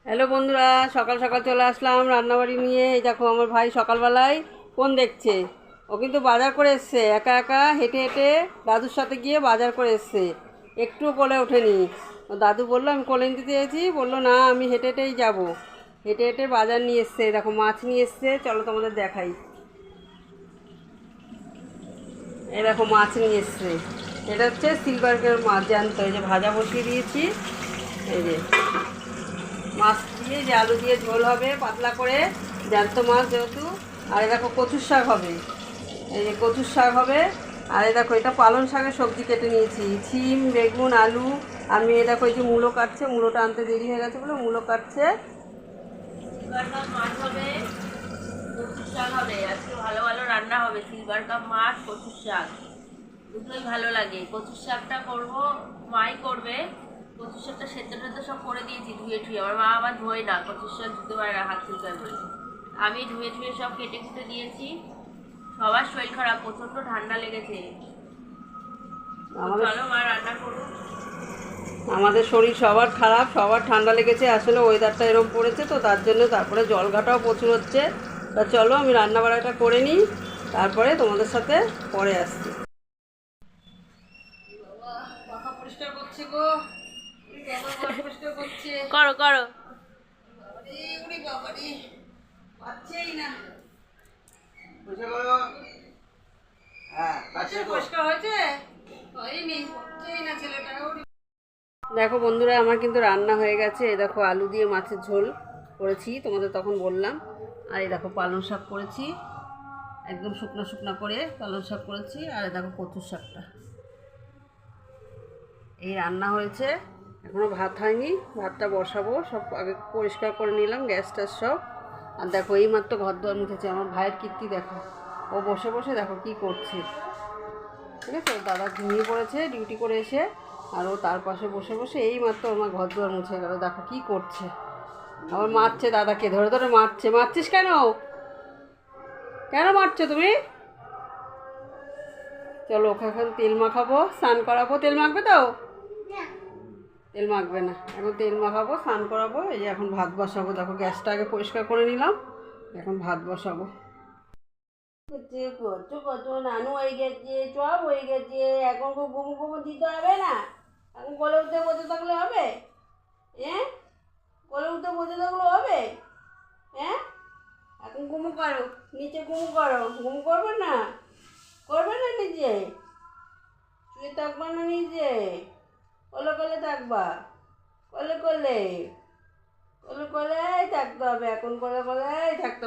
Hello বন্ধুরা, সকাল সকাল চলে আসলাম রান্নাবাড়ি নিয়ে। এই দেখো আমার ভাই সকালবেলায় ফোন দেখছে। ও কিন্তু বাজার করে এসছে, একা একা হেঁটে হেঁটে দাদুর সাথে গিয়ে বাজার করে এসছে। একটুও কোলে ওঠেনি। ও দাদু বললো আমি কোলে নিতে চেয়েছি, বললো না আমি হেঁটে হেঁটেই যাবো। হেঁটে হেঁটে বাজার নিয়ে এসছে। দেখো মাছ নিয়ে এসছে, চলো তোমাদের দেখাই। এই দেখো মাছ নিয়ে এসছে। এটা হচ্ছে সিলভার মাছ, জানতো। এই যে ভাজা বসিয়ে দিয়েছি। এই যে মাছ দিয়ে যে আলু দিয়ে ঝোল হবে পাতলা করে, জ্যান্ত মাছ যেহেতু। আর এই দেখো কচুর শাক হবে, এই যে কচুর শাক হবে। আর এই দেখো এটা পালং শাকের সবজি কেটে নিয়েছি, সিম বেগুন আলু। আমি এই দেখো এই যে মূলো কাটছে, মূলোটা আনতে দেরি হয়ে গেছে বলে মূলো কাটছে। সিলভার কাপ মাছ হবে, কচুর শাক হবে। আজকে ভালো ভালো রান্না হবে। সিলভার কাপ মাছ, কচুর শাক দুটোই ভালো লাগে। কচুর শাকটা করবো, মাই করবে। কচুর শাকটা সেদ্ধ টেদ্ধ সব করে দিয়েছি, ধুয়ে ঠুয়ে। আমার মা আবার ধোয় না, কচুর শাক ধুতে পারে না, হাত চুলকায় বলে। আমি ধুয়ে ঠুয়ে সব কেটে কুটে দিয়েছি। সবার শরীর খারাপ, প্রচন্ড ঠান্ডা লেগেছে। তো আমাদের চলো মা রান্না করুন। আমাদের শরীর সবার খারাপ, সবার ঠান্ডা লেগেছে। আসলে ওয়েদারটা এরকম পড়েছে তো তার জন্য, তারপরে জলঘাটাও প্রচুর হচ্ছে। তা চলো আমি রান্না বাড়াটা করে নিই, তারপরে তোমাদের সাথে পরে আসছি। পাখা পরিষ্কার করছে গো, পরিষ্কার করছে। করো করো। উড়ি বাবারি, পাচ্ছেই না। পরিষ্কার হয়েছে? হয়নি, হচ্ছেই না ছেলেটা। দেখো বন্ধুরা, আমার কিন্তু রান্না হয়ে গেছে। এই দেখো আলু দিয়ে মাছের ঝোল করেছি, তোমাদের তখন বললাম। আর এই দেখো পালং শাক করেছি, একদম শুকনো শুকনো করে পালং শাক করেছি। আর এই দেখো কচুর শাকটা, এই রান্না হয়েছে। এখনও ভাত হয়নি, ভাতটা বসাবো। সব আগে পরিষ্কার করে নিলাম, গ্যাস ট্যাস সব। আর দেখো এই মাত্র ঘর দুয়ার মুছেছে। আমার ভাইয়ের কীর্তি দেখো, ও বসে বসে দেখো কি করছে। ঠিক আছে, দাদা ঘুমিয়ে পড়েছে ডিউটি করে এসে, আর ও তার পাশে বসে বসে এই মাত্র আমার ঘর দুয়ার মুছে গেল। দেখো কি করছে, আবার মারছে দাদাকে, ধরে ধরে মারছে। মারছিস কেন? কেন মারছো তুমি? চলো ওকে এখন তেল মাখাবো, স্নান করাবো। তেল মাখবে তো? তেল মাখবে না, এখন তেল মাখাবো, স্নান করাবো। এই যে এখন ভাত বসাবো। দেখো গ্যাসটা আগে পরিষ্কার করে নিলাম, এখন ভাত বসাবো। কত কত নানু হয়ে গেছে, সব হয়ে গেছে। এখন খুব ঘুমু ঘুমু দিতে হবে না? এখন কোলে উঠে বসে থাকলে হবে? হ্যাঁ, কোলে উঠে বসে থাকলে হবে? হ্যাঁ, এখন ঘুমু করো, নিচে ঘুমু করো। ঘুমু করবে না? করবে না নিচে? শুয়ে থাকবা না নিচে? কোলে কোলে থাকবা, কোলে কোলে, কোলে কোলেই থাকতে হবে এখন, কোলে কোলেই থাকতে হবে।